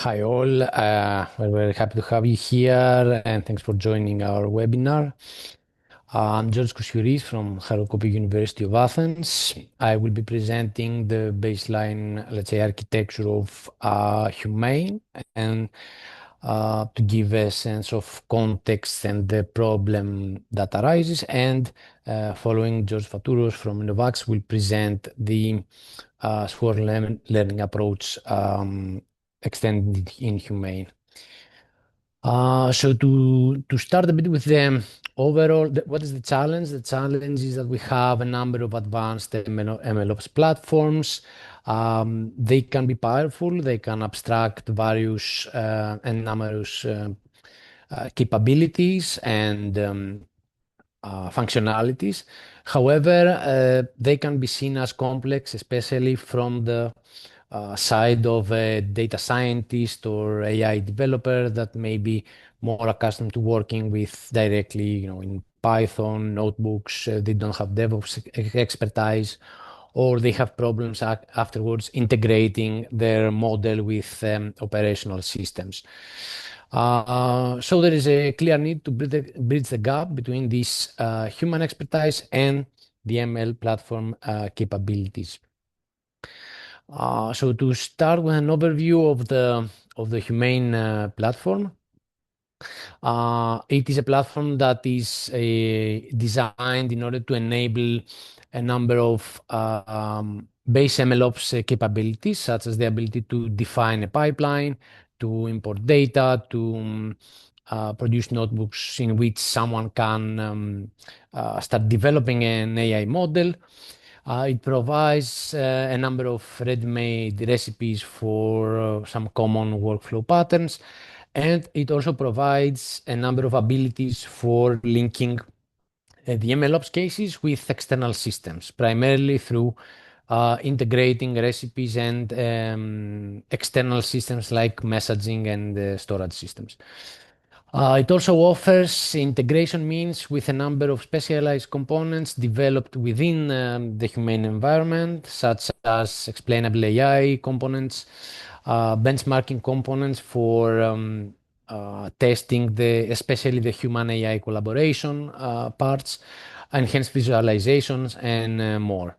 Hi all, we're very happy to have you here and thanks for joining our webinar. I'm George KOUSIOURIS from Harokopio University of Athens. I will be presenting the baseline, let's say, architecture of HumAIne and to give a sense of context and the problem that arises. And following George FATOUROS from Innov-Acts will present the swarm learning approach extended in HumAIne. So to start a bit with the overall, what is the challenge? The challenge is that we have a number of advanced MLOps platforms. They can be powerful. They can abstract various and numerous capabilities and functionalities. However, they can be seen as complex, especially from the side of a data scientist or AI developer that may be more accustomed to working with directly, in Python notebooks. They don't have DevOps expertise, or they have problems afterwards integrating their model with operational systems. So there is a clear need to bridge the gap between this human expertise and the ML platform capabilities. So to start with an overview of the HumAIne platform, it is a platform that is designed in order to enable a number of base MLOps capabilities, such as the ability to define a pipeline, to import data, to produce notebooks in which someone can start developing an AI model. It provides a number of ready-made recipes for some common workflow patterns, and it also provides a number of abilities for linking the MLOps cases with external systems, primarily through integrating recipes and external systems like messaging and storage systems. It also offers integration means with a number of specialized components developed within the HumAIne environment, such as explainable AI components, benchmarking components for testing especially the human AI collaboration parts, enhanced visualizations, and more.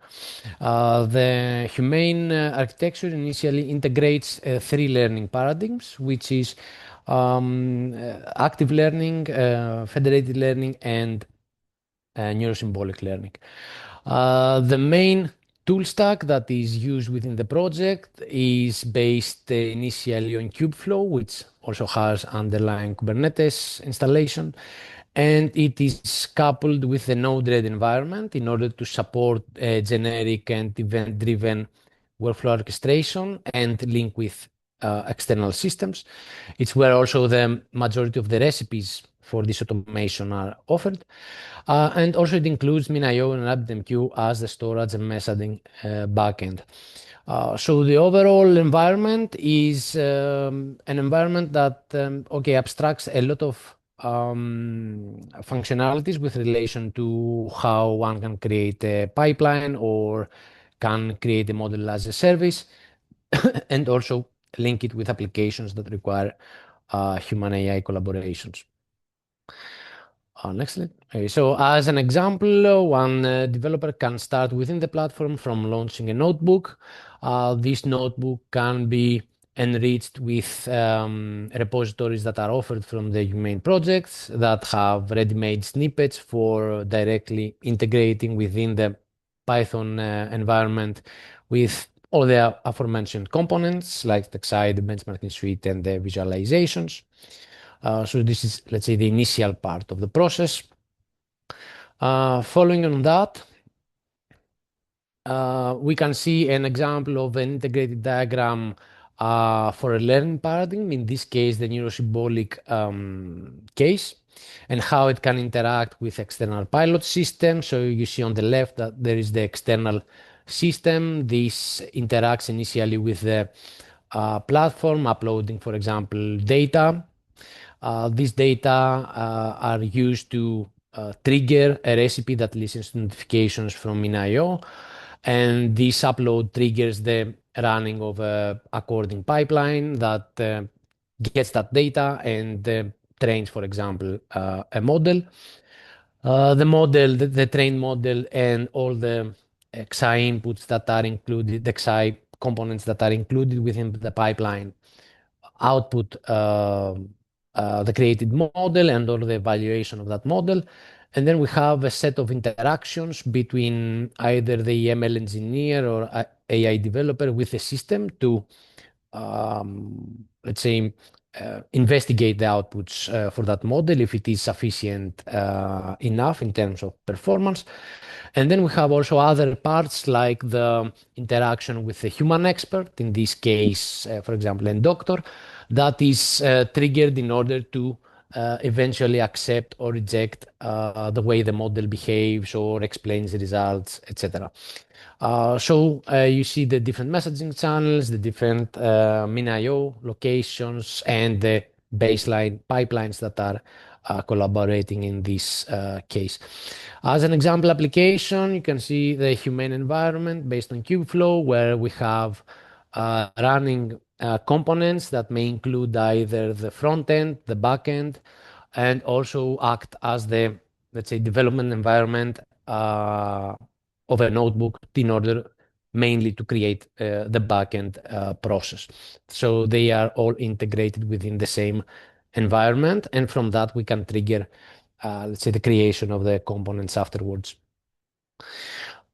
The HumAIne architecture initially integrates three learning paradigms, which is active learning, federated learning, and neurosymbolic learning. The main tool stack that is used within the project is based initially on KubeFlow, which also has underlying Kubernetes installation, and it is coupled with the Node-RED environment in order to support generic and event-driven workflow orchestration and link with external systems. It's where also the majority of the recipes for this automation are offered. And also it includes MinIO and RabbitMQ as the storage and messaging backend. So the overall environment is an environment that abstracts a lot of functionalities with relation to how one can create a pipeline or can create a model as a service, and also link it with applications that require human AI collaborations. Next slide. Okay, so as an example, one developer can start within the platform from launching a notebook. This notebook can be enriched with repositories that are offered from the HumAIne projects that have ready-made snippets for directly integrating within the Python environment with all the aforementioned components like the side, the benchmarking suite, and the visualizations. So this is, let's say, the initial part of the process. Following on that, we can see an example of an integrated diagram for a learning paradigm, in this case, the neurosymbolic case, and how it can interact with external pilot systems. So you see on the left that there is the external system. This interacts initially with the platform, uploading, for example, data. These data are used to trigger a recipe that listens to notifications from MinIO, and this upload triggers the running of a according pipeline that gets that data and trains, for example, a model. The trained model, and all the XI inputs that are included, the XI components that are included within the pipeline, output the created model and all the evaluation of that model. And then we have a set of interactions between either the ML engineer or AI developer with the system to, let's say, investigate the outputs for that model if it is sufficient enough in terms of performance. And then we have also other parts like the interaction with the human expert, in this case, for example, a doctor, that is triggered in order to eventually accept or reject the way the model behaves or explains the results, etc. So you see the different messaging channels, the different min.io locations, and the baseline pipelines that are collaborating in this case. As an example application, you can see the HumAIne environment based on KubeFlow, where we have running components that may include either the front end, the back end, and also act as the, let's say, development environment of a notebook in order mainly to create the backend process. So they are all integrated within the same environment, and from that we can trigger, let's say, the creation of the components afterwards.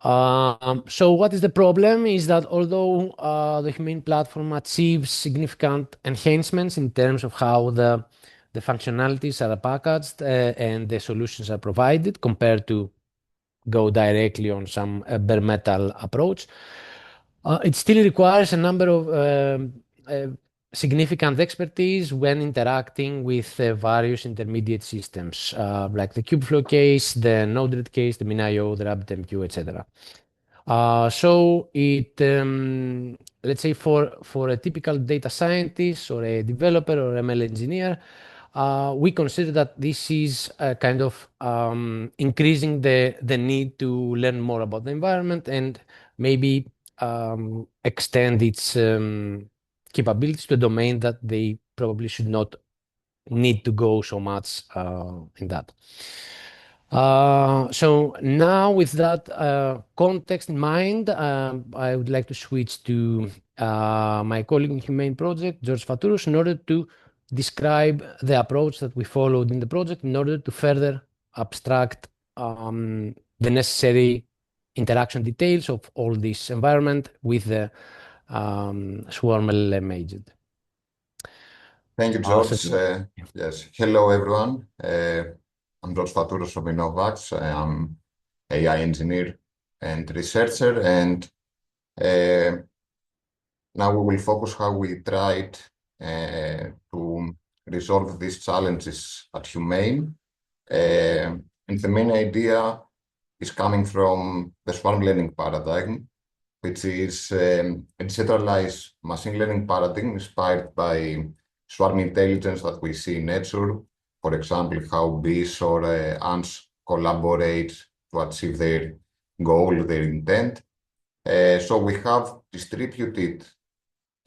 So what is the problem is that although the HumAIne platform achieves significant enhancements in terms of how the functionalities are packaged and the solutions are provided compared to go directly on some bare metal approach, it still requires a number of significant expertise when interacting with various intermediate systems, like the KubeFlow case, the Node-RED case, the min.io, the RabbitMQ, etc. So it, let's say, for a typical data scientist or a developer or ML engineer, we consider that this is kind of increasing the need to learn more about the environment and maybe extend its capabilities to a domain that they probably should not need to go so much in that. So now with that context in mind, I would like to switch to my colleague in HumAIne project, George FATOUROS, in order to describe the approach that we followed in the project in order to further abstract the necessary interaction details of all this environment with the Swarm LLM agent. Thank you, George. Yes. Hello, everyone. I'm George FATOUROS from Innov-Acts. I'm AI engineer and researcher, and now we will focus how we tried to resolve these challenges at HumAIne. And the main idea is coming from the swarm learning paradigm, which is a decentralized machine learning paradigm inspired by swarm intelligence that we see in nature. For example, how bees or ants collaborate to achieve their goal, their intent. So we have distributed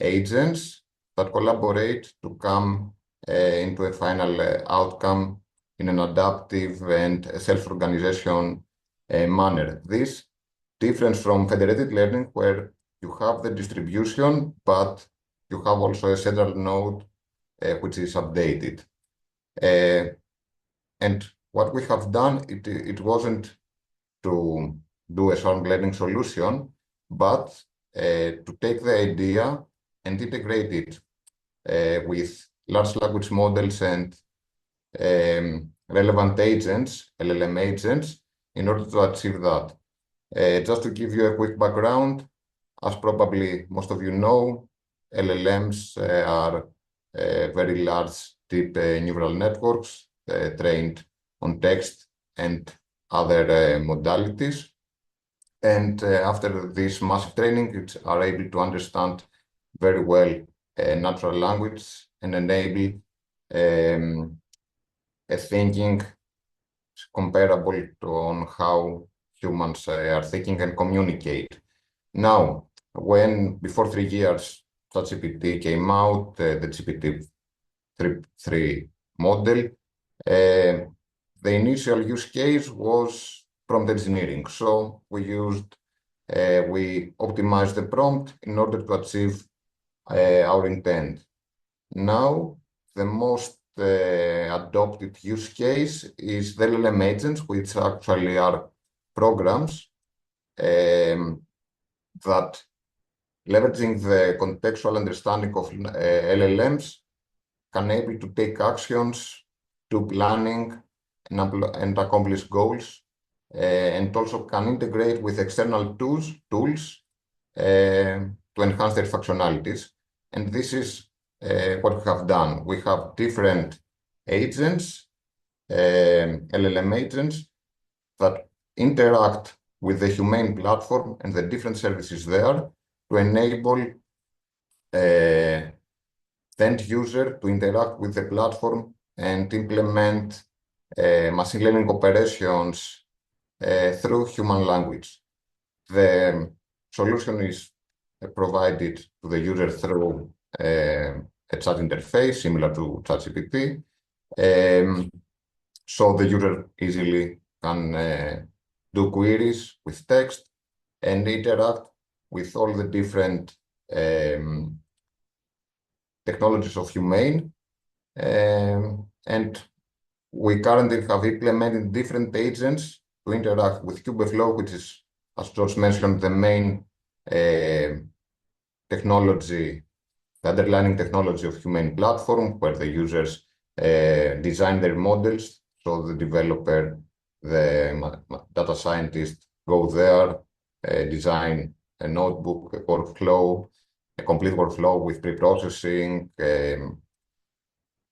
agents that collaborate to come into a final outcome in an adaptive and self-organization manner. This difference from federated learning, where you have the distribution, but you have also a central node which is updated. And what we have done, it wasn't to do a swarm learning solution, but to take the idea and integrate it with large language models and relevant agents, LLM agents, in order to achieve that. Just to give you a quick background, as probably most of you know, LLMs are very large deep neural networks trained on text and other modalities. And after this massive training, it are able to understand very well natural language and enable a thinking comparable to on how humans are thinking and communicate. Now, when before 3 years ChatGPT came out, the GPT 3 model. The initial use case was prompt engineering. So we optimized the prompt in order to achieve our intent. Now, the most adopted use case is the LLM agents, which actually are programs that, leveraging the contextual understanding of LLMs, can able to take actions, do planning, and accomplish goals, and also can integrate with external tools to enhance their functionalities. And this is what we have done. We have different agents, LLM agents, that interact with the HumAIne platform and the different services there to enable the end user to interact with the platform and implement machine learning operations through human language. The solution is provided to the user through a chat interface similar to ChatGPT, so the user easily can do queries with text and interact with all the different technologies of HumAIne. And we currently have implemented different agents to interact with KubeFlow, which is, as George mentioned, the main technology, the underlying technology of HumAIne platform, where the users design their models. So the developer, the data scientist go there, design a notebook, a workflow, a complete workflow with pre-processing,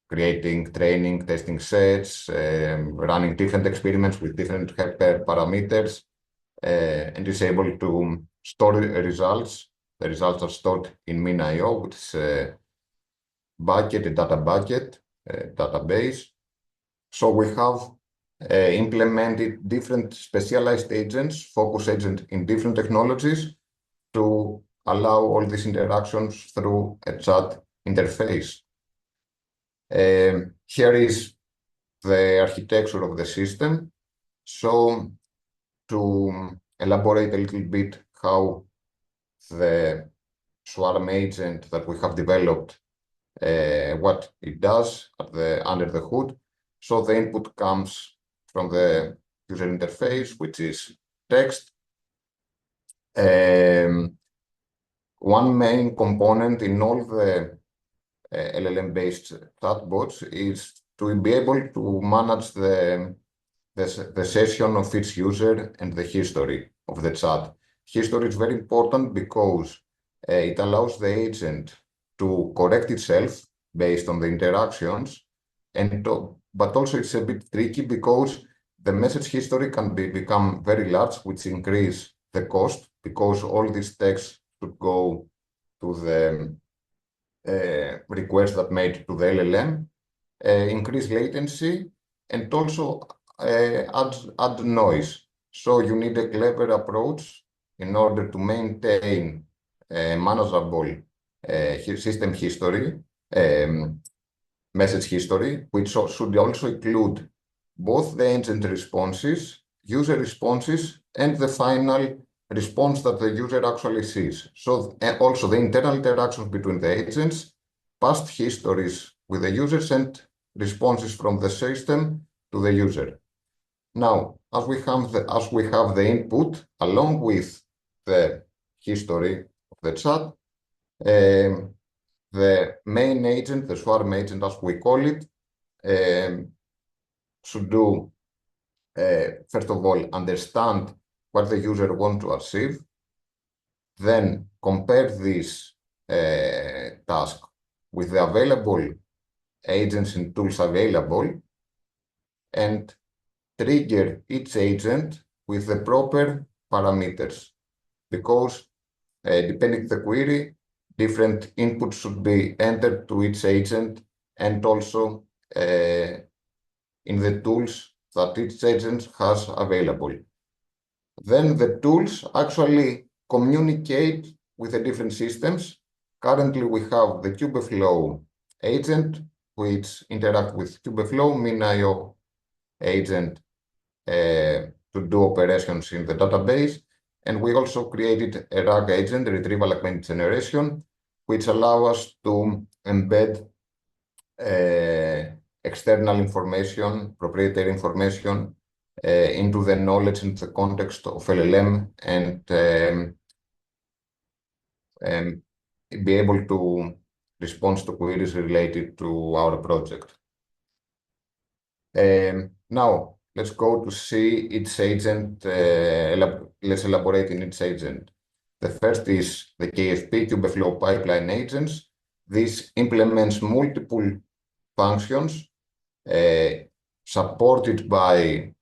creating training, testing sets, running different experiments with different parameters, and is able to store results. The results are stored in MinIO, which is a bucket, a data bucket, database. So we have implemented different specialized agents, focus agents in different technologies, to allow all these interactions through a chat interface. Here is the architecture of the system. So to elaborate a little bit how the Swarm agent that we have developed, what it does under the hood. So the input comes from the user interface, which is text. One main component in all the LLM-based chatbots is to be able to manage the session of each user and the history of the chat. History is very important because it allows the agent to correct itself based on the interactions, but also it's a bit tricky because the message history can become very large, which increase the cost, because all this text should go to the request that made to the LLM, increase latency, and also add noise. So you need a clever approach in order to maintain manageable system history, message history, which should also include both the agent responses, user responses, and the final response that the user actually sees. So also the internal interactions between the agents, past histories with the users, and responses from the system to the user. Now, as we have the input along with the history of the chat, the main agent, the Swarm agent as we call it, should do, first of all, understand what the user wants to achieve, then compare this task with the available agents and tools available, and trigger each agent with the proper parameters. Because depending on the query, different inputs should be entered to each agent, and also in the tools that each agent has available. Then the tools actually communicate with the different systems. Currently, we have the KubeFlow agent, which interact with KubeFlow, MinIO agent to do operations in the database. And we also created a RAG agent, retrieval augmented generation, which allow us to embed external information, proprietary information into the knowledge and the context of LLM and be able to respond to queries related to our project. Now, let's go to see each agent. Let's elaborate in each agent. The first is the KFP, KubeFlow pipeline agents. This implements multiple functions supported by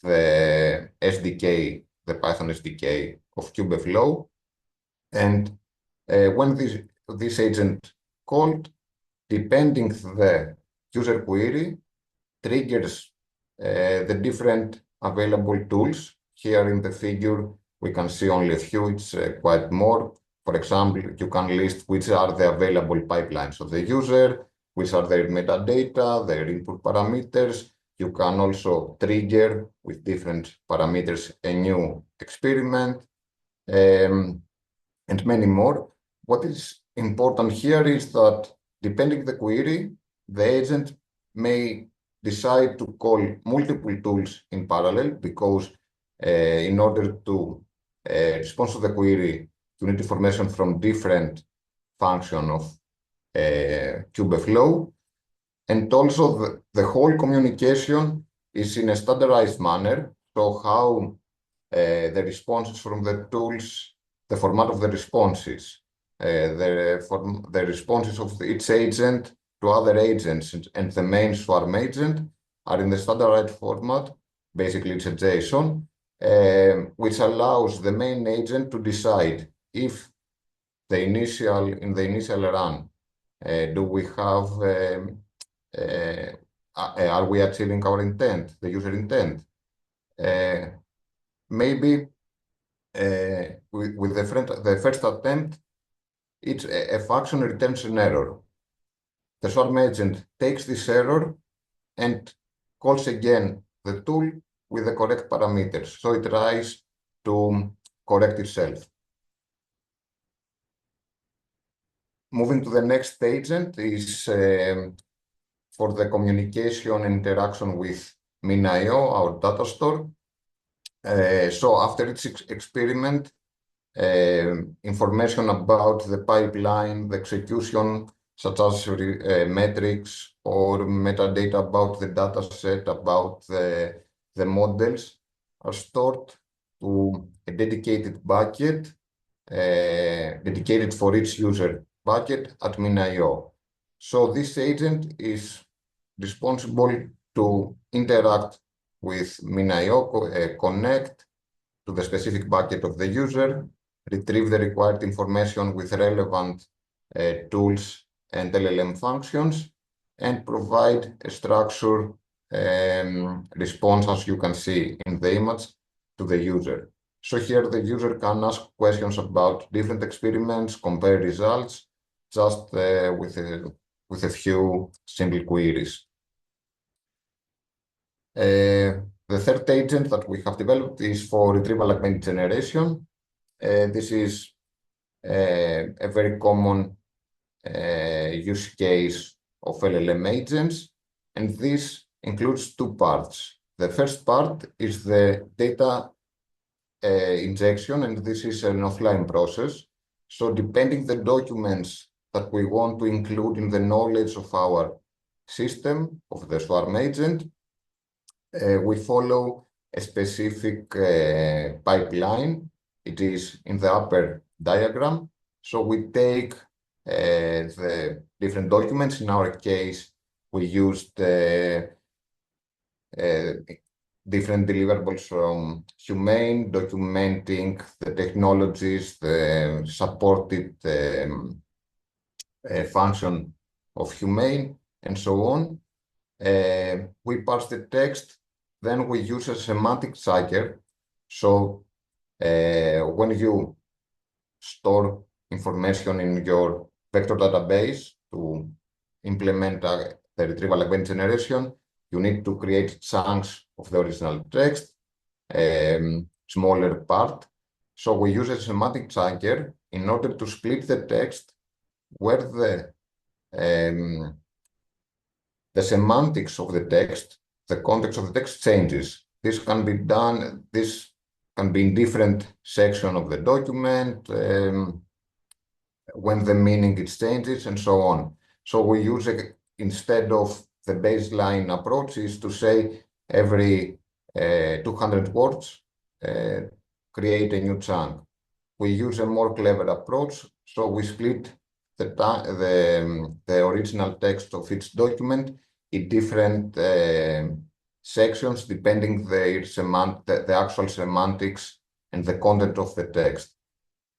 the SDK, the Python SDK of KubeFlow. And when this agent called, depending the user query, triggers the different available tools. Here in the figure, we can see only a few, it's quite more. For example, you can list which are the available pipelines of the user, which are their metadata, their input parameters. You can also trigger with different parameters a new experiment, and many more. What is important here is that depending the query, the agent may decide to call multiple tools in parallel because in order to respond to the query, you need information from different functions of KubeFlow. And also the whole communication is in a standardized manner. So how the responses from the tools, the format of the responses, the responses of each agent to other agents and the main Swarm agent are in the standardized format. Basically, it's a JSON, which allows the main agent to decide if in the initial run, do we have, are we achieving our intent, the user intent? Maybe with the first attempt, it's a function returns an error. The Swarm agent takes this error and calls again the tool with the correct parameters. So it tries to correct itself. Moving to the next agent is for the communication and interaction with MinIO, our data store. So after each experiment, information about the pipeline, the execution, such as metrics or metadata about the data set, about the models, are stored to a dedicated bucket, dedicated for each user bucket at MinIO. So this agent is responsible to interact with MinIO, connect to the specific bucket of the user, retrieve the required information with relevant tools and LLM functions, and provide a structured response, as you can see in the image, to the user. So here the user can ask questions about different experiments, compare results, just with a few simple queries. The third agent that we have developed is for retrieval augmented generation. This is a very common use case of LLM agents, and this includes two parts. The first part is the data injection, and this is an offline process. So depending the documents that we want to include in the knowledge of our system, of the Swarm agent, we follow a specific pipeline. It is in the upper diagram. So we take the different documents. In our case, we used different deliverables from HumAIne, documenting the technologies, the supported function of HumAIne, and so on. We parse the text, then we use a semantic checker. So when you store information in your vector database to implement the the retrieval event generation, you need to create chunks of the original text, smaller part. So we use a semantic chunker in order to split the text where the semantics of the text, the context of the text changes. This can be in different sections of the document, when the meaning it changes, and so on. So we use it instead of the baseline approach is to say every 200 words, create a new chunk. We use a more clever approach, so we split the original text of each document in different sections depending the actual semantics and the content of the text.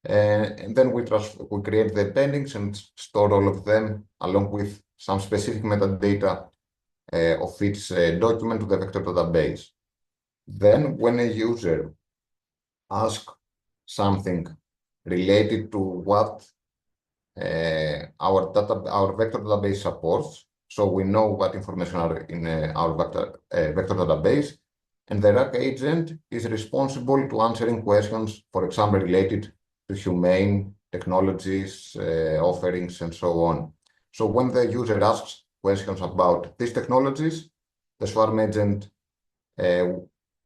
And then we create the appendings and store all of them along with some specific metadata of each document to the vector database. Then when a user asks something related to what our vector database supports, so we know what information are in our vector database, and the RAG agent is responsible to answering questions, for example, related to HumAIne technologies, offerings, and so on. So when the user asks questions about these technologies, the Swarm agent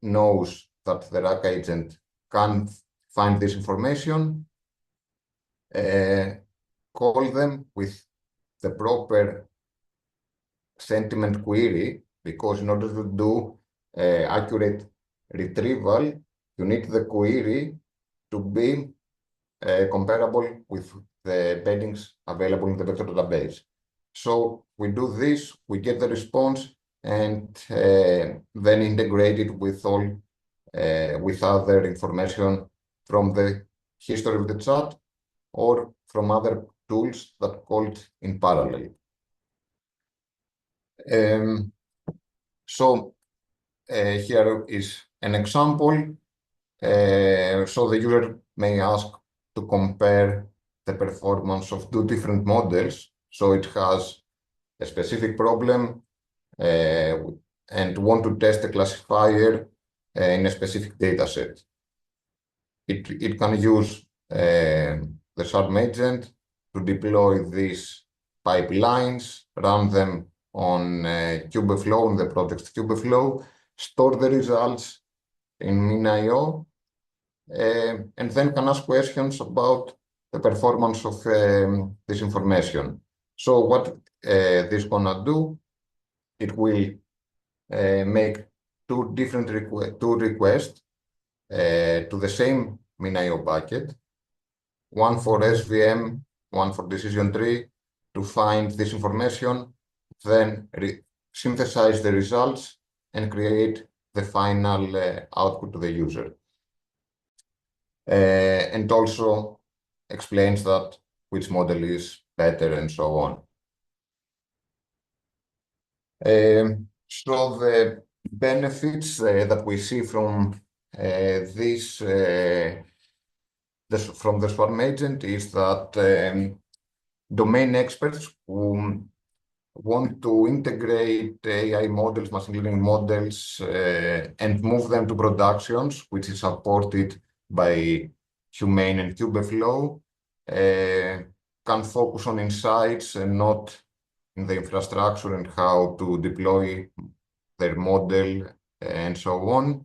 knows that the RAG agent can find this information, call them with the proper sentiment query, because in order to do accurate retrieval, you need the query to be comparable with the embeddings available in the vector database. So we do this, we get the response, and then integrate it with other information from the history of the chat or from other tools that called in parallel. So here is an example. So the user may ask to compare the performance of two different models. So it has a specific problem and want to test a classifier in a specific data set. It can use the Swarm agent to deploy these pipelines, run them on KubeFlow, on the project KubeFlow, store the results in MinIO, and then can ask questions about the performance of this information. So what this is gonna do, it will make two requests to the same MinIO bucket, one for SVM, one for decision tree, to find this information, then synthesize the results and create the final output to the user. And also explains that which model is better and so on. So the benefits that we see from from the Swarm agent is that domain experts who want to integrate AI models, machine learning models, and move them to productions, which is supported by HumAIne and KubeFlow, can focus on insights and not in the infrastructure and how to deploy their model and so on.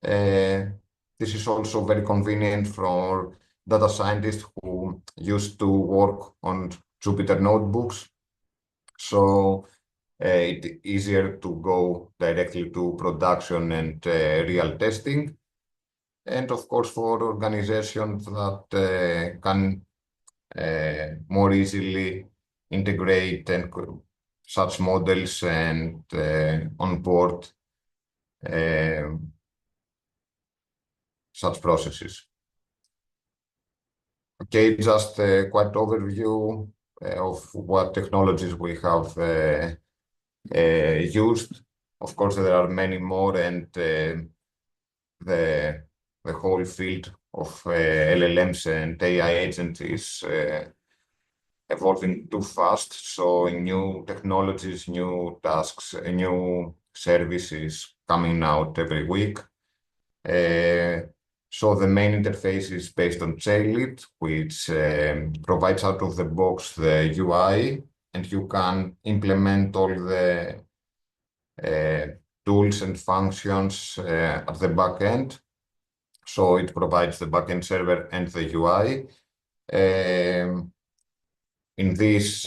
This is also very convenient for data scientists who used to work on Jupyter notebooks. So it's easier to go directly to production and real testing. And of course, for organizations that can more easily integrate and such models and onboard such processes. Okay, just a quick overview of what technologies we have used. Of course, there are many more, and the whole field of LLMs and AI agents is evolving too fast. So new technologies, new tasks, new services coming out every week. So the main interface is based on Jaillit, which provides out of the box the UI, and you can implement all the tools and functions at the back end. So it provides the backend server and the UI. In this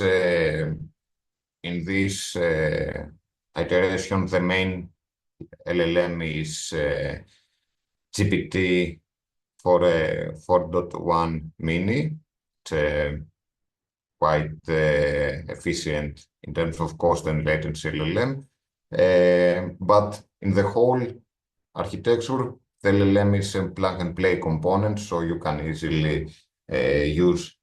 iteration, the main LLM is GPT 4.1 mini. It's quite efficient in terms of cost and latency LLM. But in the whole architecture, the LLM is a plug and play component, so you can easily use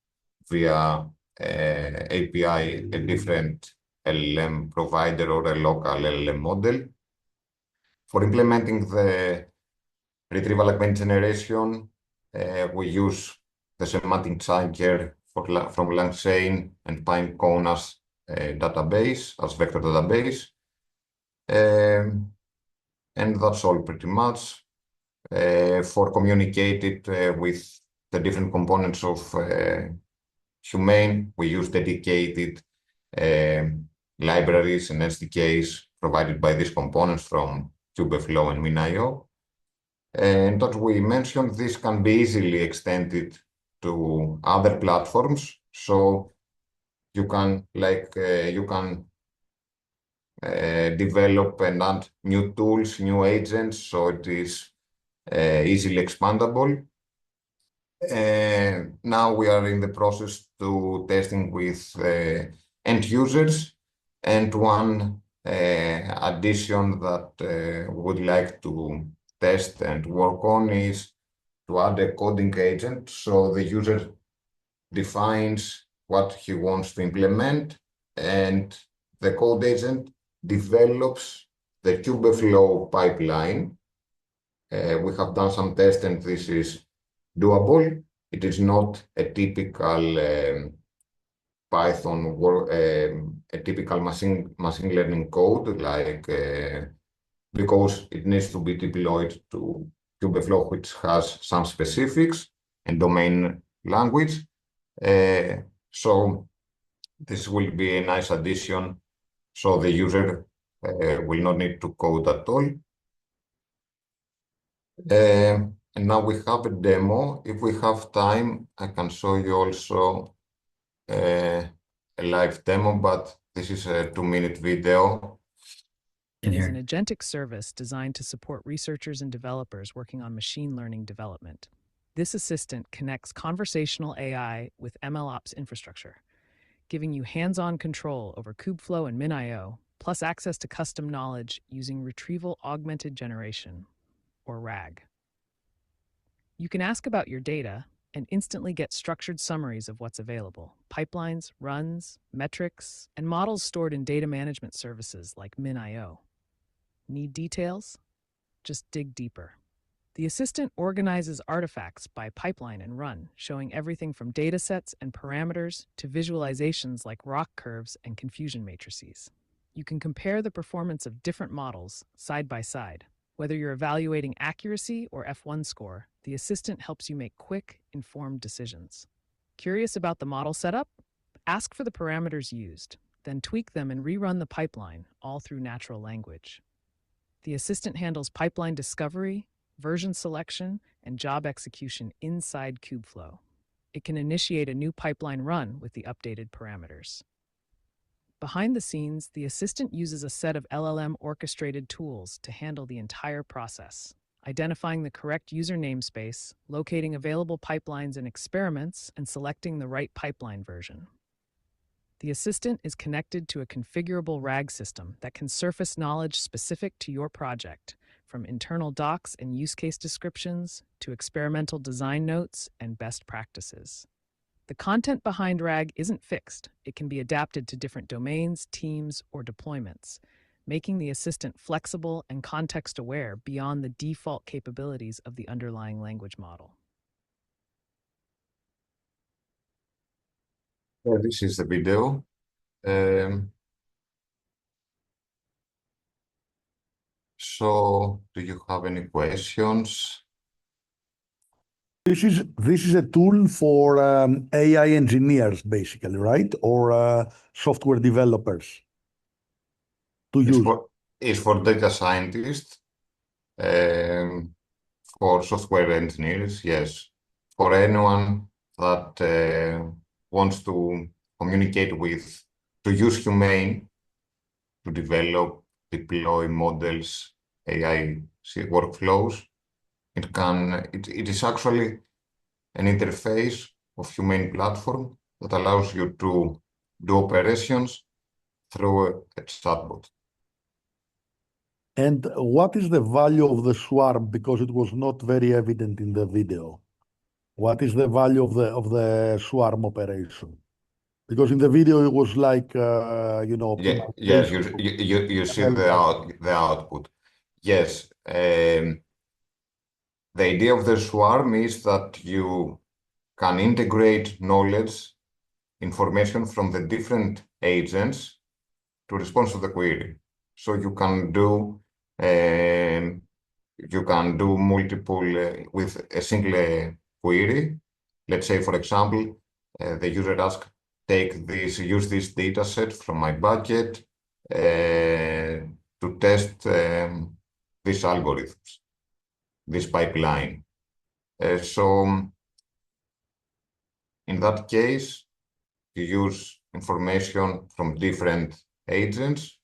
via API a different LLM provider or a local LLM model. For implementing the retrieval augmented generation, we use the semantic chunker from LangChain and Pinecone database, as vector database. And that's all pretty much. For communicating with the different components of HumAIne, we use dedicated libraries and SDKs provided by these components from KubeFlow and MinIO. And as we mentioned, this can be easily extended to other platforms. So you can develop and add new tools, new agents, so it is easily expandable. Now we are in the process to testing with end users, and one addition that we would like to test and work on is to add a coding agent. So the user defines what he wants to implement, and the code agent develops the KubeFlow pipeline. We have done some tests, and this is doable. It is not a typical Python or a typical machine learning code, like because it needs to be deployed to KubeFlow, which has some specifics and domain language. So this will be a nice addition. So the user will not need to code at all. And now we have a demo. If we have time, I can show you also a live demo, but this is a 2-minute video. It is an agentic service designed to support researchers and developers working on machine learning development. This assistant connects conversational AI with MLOps infrastructure, giving you hands-on control over KubeFlow and MinIO, plus access to custom knowledge using Retrieval Augmented Generation, or RAG. You can ask about your data and instantly get structured summaries of what's available, pipelines, runs, metrics, and models stored in data management services like MinIO. Need details? Just dig deeper. The assistant organizes artifacts by pipeline and run, showing everything from datasets and parameters to visualizations like rock curves and confusion matrices. You can compare the performance of different models side by side. Whether you're evaluating accuracy or F1 score, the assistant helps you make quick, informed decisions. Curious about the model setup? Ask for the parameters used, then tweak them and rerun the pipeline, all through natural language. The assistant handles pipeline discovery, version selection, and job execution inside KubeFlow. It can initiate a new pipeline run with the updated parameters. Behind the scenes, the assistant uses a set of LLM orchestrated tools to handle the entire process, identifying the correct user namespace, locating available pipelines and experiments, and selecting the right pipeline version. The assistant is connected to a configurable RAG system that can surface knowledge specific to your project, from internal docs and use case descriptions to experimental design notes and best practices. The content behind RAG isn't fixed. It can be adapted to different domains, teams, or deployments, making the assistant flexible and context-aware beyond the default capabilities of the underlying language model. This is the video. So, do you have any questions? This is a tool for AI engineers, basically, right? Or software developers to use. It's for data scientists, for software engineers, yes. For anyone that wants to communicate with, to use HumAIne to develop, deploy models, AI workflows. It is actually an interface of HumAIne platform that allows you to do operations through a chatbot. And what is the value of the swarm? Because it was not very evident in the video. What is the value of the swarm operation? Because in the video it was like Yes, you see the output. Yes, the idea of the swarm is that you can integrate knowledge, information from the different agents to respond to the query. So you can do multiple with a single query. Let's say, for example, the user asks, use this data set from my bucket to test these algorithms, this pipeline. So in that case, you use information from different agents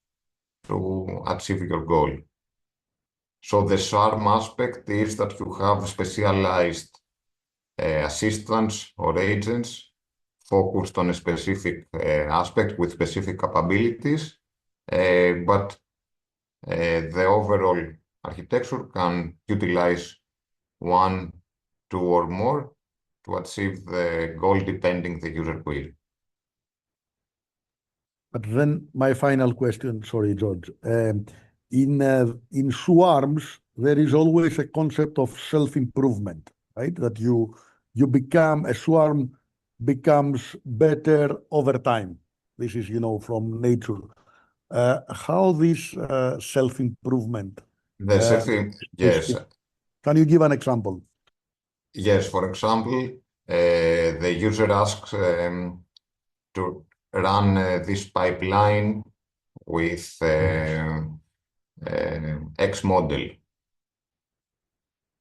to achieve your goal. So the swarm aspect is that you have specialized assistants or agents focused on a specific aspect with specific capabilities, but the overall architecture can utilize one, two, or more to achieve the goal depending the user query. But then my final question, sorry, George. In swarms, there is always a concept of self-improvement, right? That a swarm becomes better over time. This is, from nature. How this self-improvement? Yes. Can you give an example? Yes, for example, the user asks to run this pipeline with X model.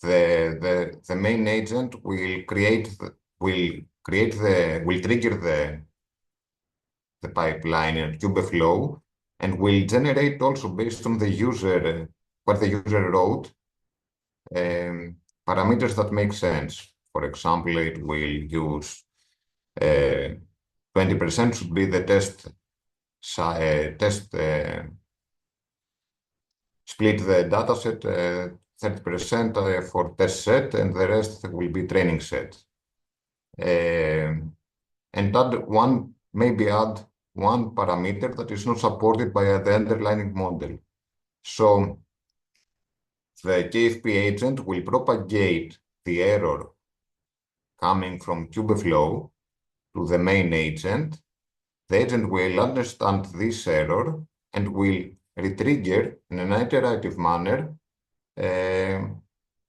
The main agent will trigger the pipeline in KubeFlow and will generate also based on the user what the user wrote parameters that make sense. For example, it will use 20% should be the split the dataset 30% for test set, and the rest will be training set. And maybe add one parameter that is not supported by the underlying model. So the KFP agent will propagate the error coming from KubeFlow to the main agent. The agent will understand this error and will retrigger in an iterative manner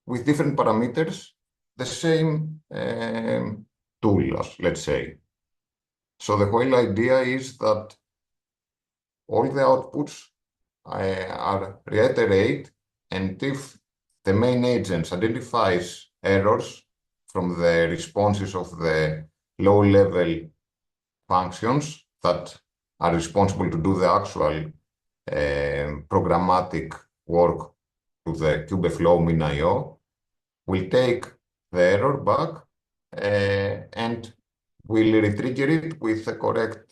with different parameters the same tool, let's say. So the whole idea is that all the outputs are reiterate, and if the main agent identifies errors from the responses of the low-level functions that are responsible to do the actual programmatic work to the KubeFlow min.io, will take the error back and will retrigger it with the correct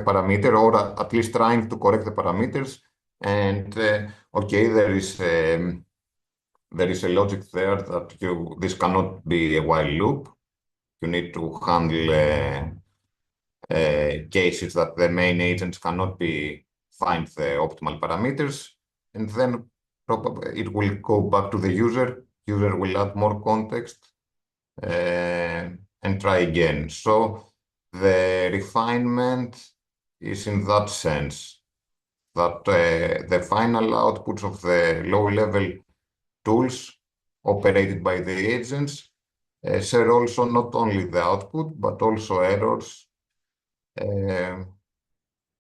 parameter, or at least trying to correct the parameters. And okay, there is a logic there that this cannot be a while loop. You need to handle cases that the main agents cannot find the optimal parameters, and then probably it will go back to the user. User will add more context and try again. So the refinement is in that sense that the final outputs of the low-level tools operated by the agents share also not only the output, but also errors.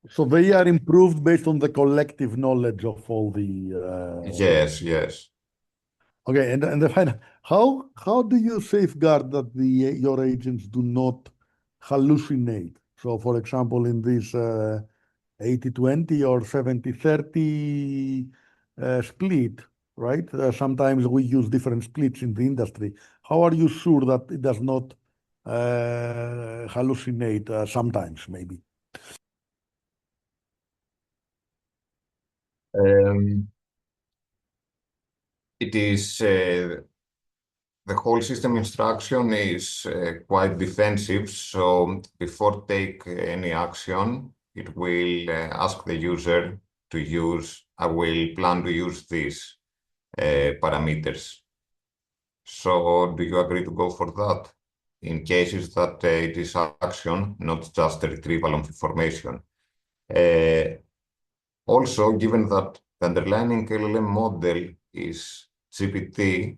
So they are improved based on the collective knowledge of all the... Yes, yes. Okay, and the final, how do you safeguard that your agents do not hallucinate? So, for example, in this 80-20 or 70-30 split, right? Sometimes we use different splits in the industry. How are you sure that it does not hallucinate sometimes, maybe? It is the whole system instruction is quite defensive, so before take any action, it will ask the user to use, I will plan to use these parameters. So do you agree to go for that in cases that it is action, not just a retrieval of information? Also, given that the underlying LLM model is GPT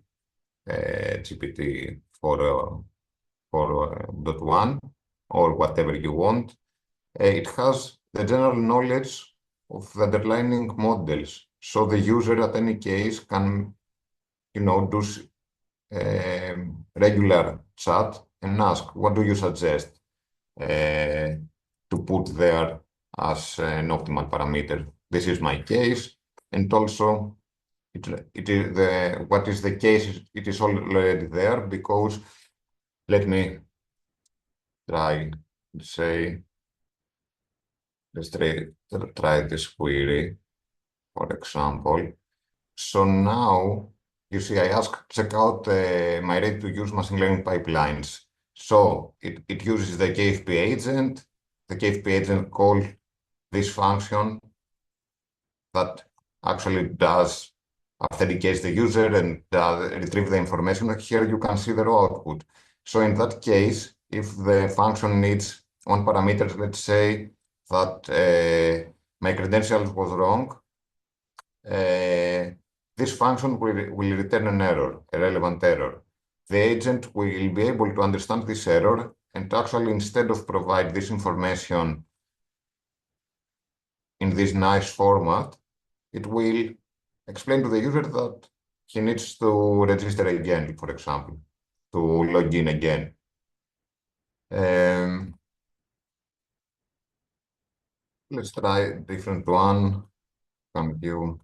4.1 or whatever you want, it has the general knowledge of the underlying models. So the user at any case can, do regular chat and ask, what do you suggest to put there as an optimal parameter? This is my case. And also, what is the case? It is already there because let me try, say, let's try this query, for example. So now, you see, I ask, check out my ready-to-use machine learning pipelines. So it uses the KFP agent. The KFP agent calls this function that actually does authenticates the user and retrieve the information. Here you can see the raw output. So in that case, if the function needs one parameter, let's say that my credentials was wrong, this function will return an error, a relevant error. The agent will be able to understand this error and actually, instead of provide this information in this nice format, it will explain to the user that he needs to register again, for example, to log in again. Let's try a different one. Can you?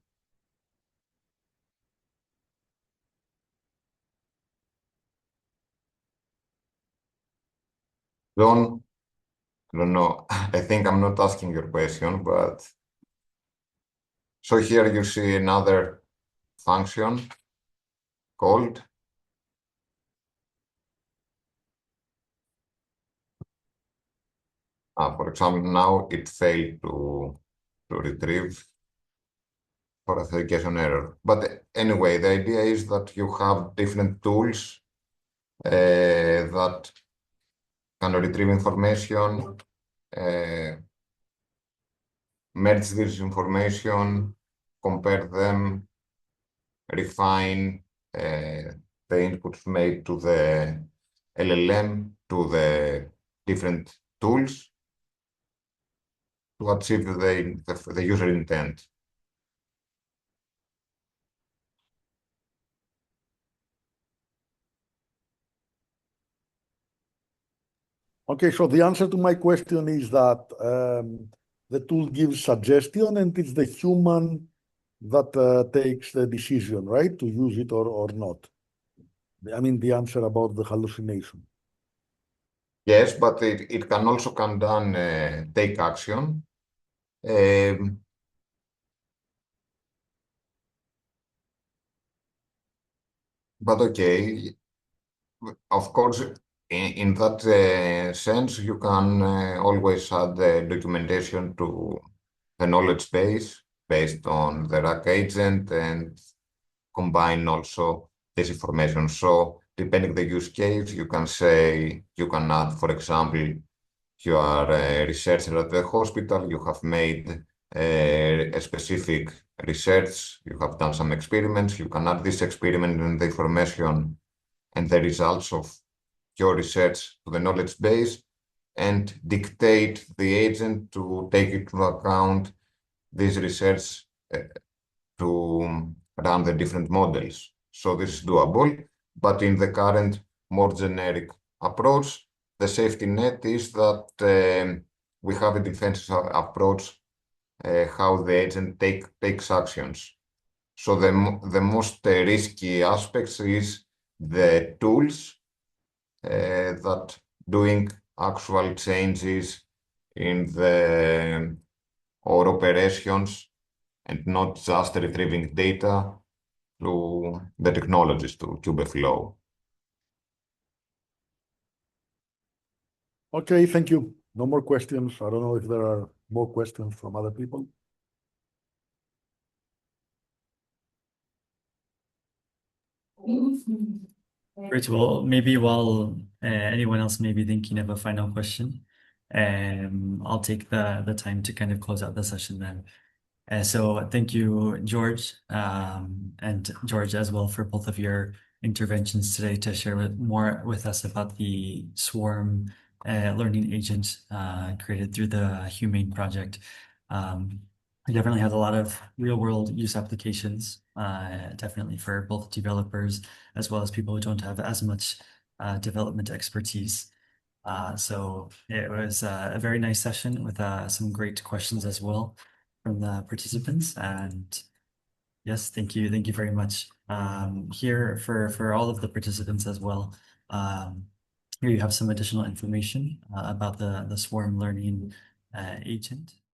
John, I don't know. I think I'm not asking your question, but so here you see another function called for example, now it failed to retrieve for authentication error. But anyway, the idea is that you have different tools that can retrieve information, merge this information, compare them, refine the inputs made to the LLM, to the different tools to achieve the user intent. Okay, so the answer to my question is that the tool gives suggestion and it's the human that takes the decision, right, to use it or not. I mean, the answer about the hallucination. Yes, but it can also come down, take action. But okay, of course, in that sense, you can always add the documentation to the knowledge base based on the RAG agent and combine also this information. So depending the use case, you can say, you can add, for example, you are a researcher at the hospital, you have made a specific research, you have done some experiments, you can add this experiment and the information and the results of your research to the knowledge base and dictate the agent to take into account this research to run the different models. So this is doable, but in the current more generic approach, the safety net is that we have a defensive approach how the agent takes actions. So the most risky aspects is the tools that doing actual changes in the or operations and not just retrieving data through the technologies to KubeFlow. Okay, thank you. No more questions. I don't know if there are more questions from other people. Great. Well, maybe while anyone else may be thinking of a final question, I'll take the time to kind of close out the session then. So thank you, George, and George as well for both of your interventions today to share more with us about the Swarm learning agent created through the HumAIne project. It definitely has a lot of real-world use applications, definitely for both developers as well as people who don't have as much development expertise. So it was a very nice session with some great questions as well from the participants. And yes, thank you very much. Here for all of the participants as well. Here you have some additional information about the Swarm learning agent.